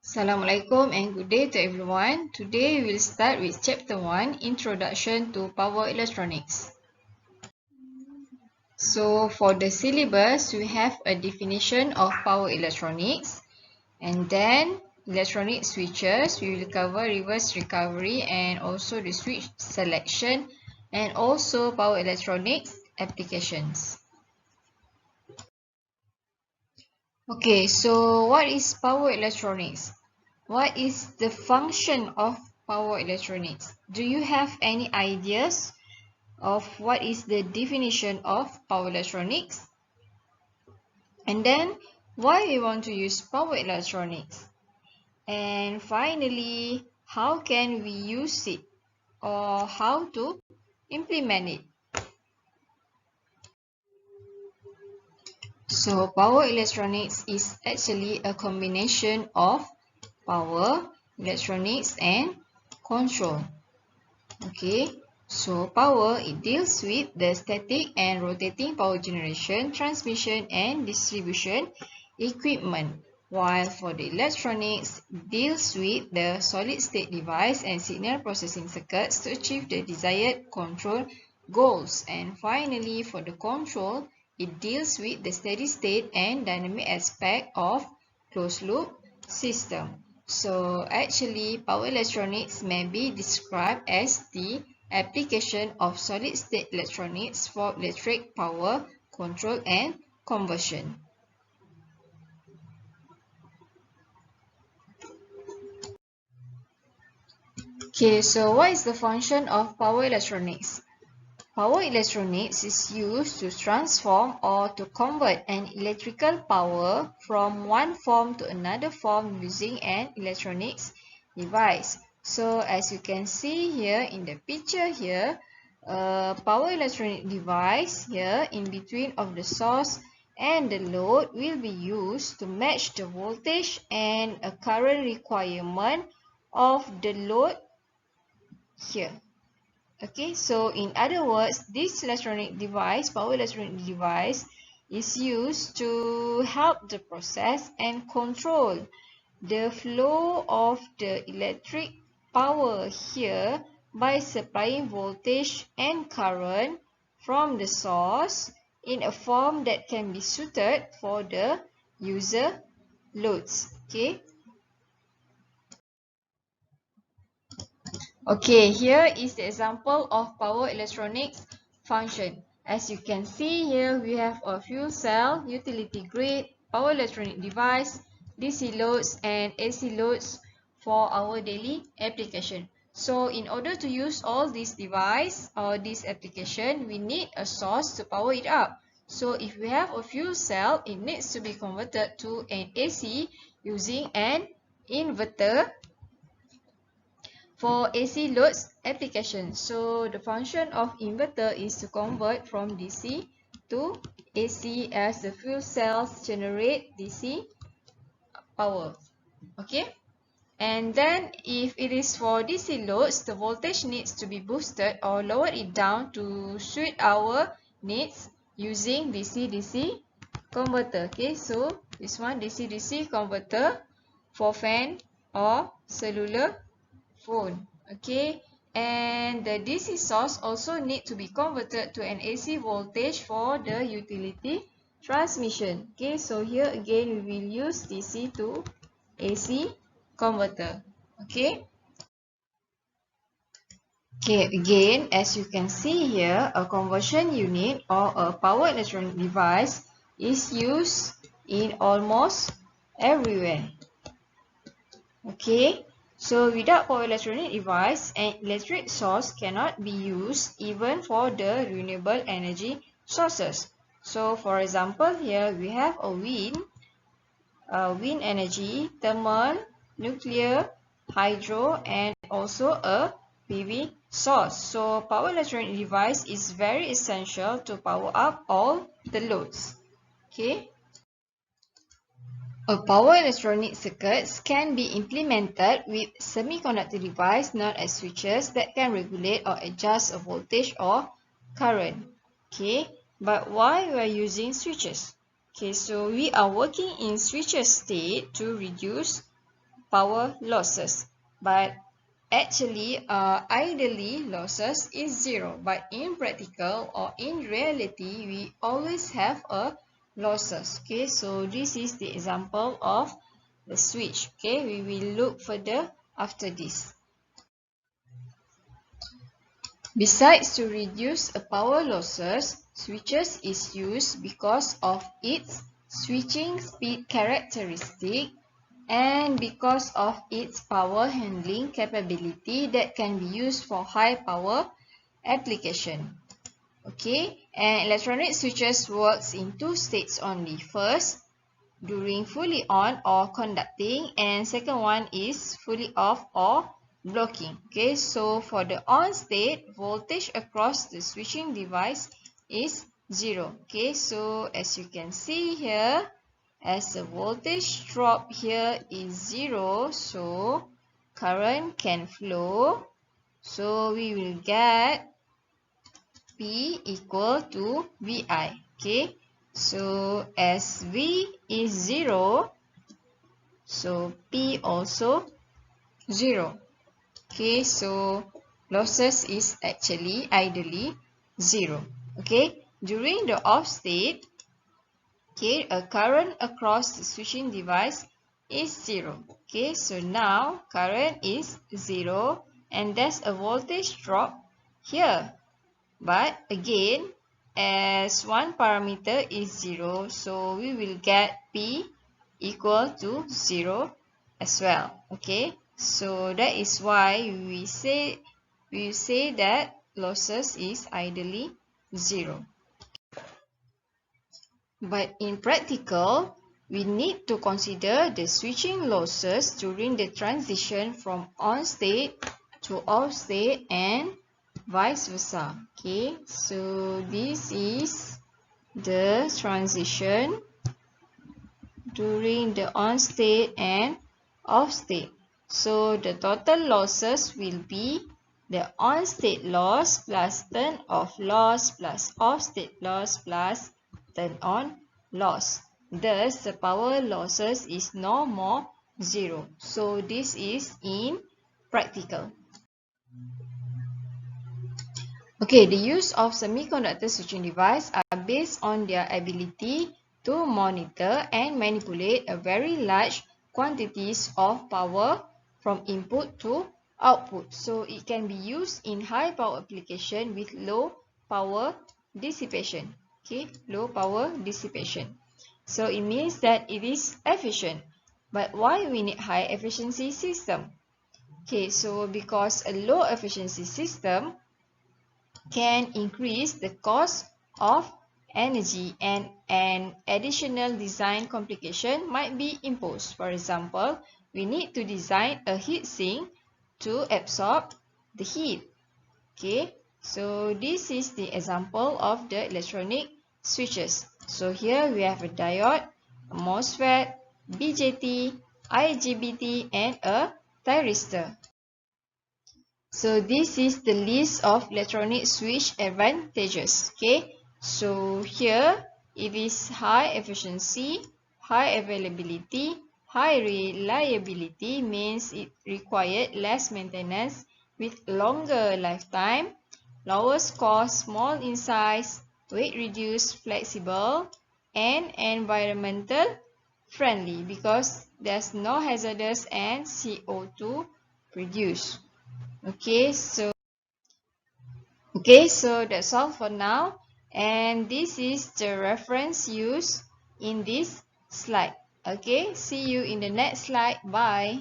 Assalamualaikum and good day to everyone. Today we'll start with Chapter 1, Introduction to Power Electronics. So for the syllabus, we have a definition of power electronics, and then electronic switches. We will cover reverse recovery and also the switch selection, and also power electronics applications. Okay, so what is power electronics? What is the function of power electronics? Do you have any ideas of what is the definition of power electronics? And then, why we want to use power electronics? And finally, how can we use it or how to implement it? So, power electronics is actually a combination of power, electronics, and control. Okay, so power, it deals with the static and rotating power generation, transmission, and distribution equipment, while for the electronics, it deals with the solid state device and signal processing circuits to achieve the desired control goals. And finally, for the control, it deals with the steady state and dynamic aspect of closed loop system. So actually, power electronics may be described as the application of solid-state electronics for electric power control and conversion. Okay, so what is the function of power electronics? Power electronics is used to transform or to convert an electrical power from one form to another form using an electronics device. So as you can see here in the picture here, a power electronic device here in between of the source and the load will be used to match the voltage and a current requirement of the load here. Okay, so in other words, this electronic device, power electronic device, is used to help the process and control the flow of the electric power here by supplying voltage and current from the source in a form that can be suited for the user loads. Okay. Okay, here is the example of power electronics function. As you can see here, we have a fuel cell, utility grid, power electronic device, DC loads and AC loads for our daily application. So in order to use all these device or this application, we need a source to power it up. So if we have a fuel cell, it needs to be converted to an AC using an inverter for AC loads application. So the function of inverter is to convert from DC to AC as the fuel cells generate DC power. Okay. And then if it is for DC loads, the voltage needs to be boosted or lowered it down to suit our needs using DC-DC converter. Okay, so this one DC-DC converter for fan or cellular phone. Okay, and the DC source also need to be converted to an AC voltage for the utility transmission. Okay, so here again we will use DC to AC converter. Okay. Okay, again, as you can see here, a conversion unit or a power electronic device is used in almost everywhere. Okay, so without power electronic device, an electric source cannot be used even for the renewable energy sources. So for example, here we have a wind energy, thermal, nuclear, hydro, and also a PV source. So power electronic device is very essential to power up all the loads. Okay. A power electronic circuits can be implemented with semiconductor device known as switches that can regulate or adjust a voltage or current. Okay, but why we are using switches? Okay, so we are working in switches state to reduce power losses. But actually, ideally, losses is 0. But in practical or in reality, we always have a losses. Okay, so this is the example of the switch. Okay, we will look further after this. Besides to reduce a power losses, switches is used because of its switching speed characteristic and because of its power handling capability that can be used for high power application. Okay, and electronic switches works in two states only. First, during fully on or conducting, and second one is fully off or blocking. Okay, so for the on state, voltage across the switching device is 0. Okay, so as you can see here, as the voltage drop here is 0, so current can flow. So we will get P equal to VI. Okay, so as V is 0, so P also 0. Okay, so losses is actually ideally 0. Okay, during the off state, okay, a current across the switching device is 0. Okay, so now current is 0 and there's a voltage drop here. But again, as one parameter is 0, so we will get P equal to 0 as well. Okay, so that is why we say that losses is ideally 0. But in practical, we need to consider the switching losses during the transition from on state to off state and vice versa. Okay, so this is the transition during the on state and off state. So the total losses will be the on state loss plus turn off loss plus off state loss plus turn on loss. Thus, the power losses is no more 0. So this is in practical. Okay, the use of semiconductor switching devices are based on their ability to monitor and manipulate a very large quantities of power from input to output. So it can be used in high power application with low power dissipation. Okay, low power dissipation. So it means that it is efficient. But why we need high efficiency system? Okay, so because a low efficiency system can increase the cost of energy and an additional design complication might be imposed. For example, we need to design a heat sink to absorb the heat. Okay, so this is the example of the electronic switches. So here we have a diode, a MOSFET, BJT, IGBT, and a thyristor. So this is the list of electronic switch advantages. Okay, so here it is high efficiency, high availability, high reliability means it required less maintenance with longer lifetime, lowest cost, small in size, weight reduced, flexible, and environmental friendly because there's no hazardous and CO2 produced. Okay, so that's all for now, and this is the reference used in this slide. Okay, see you in the next slide. Bye.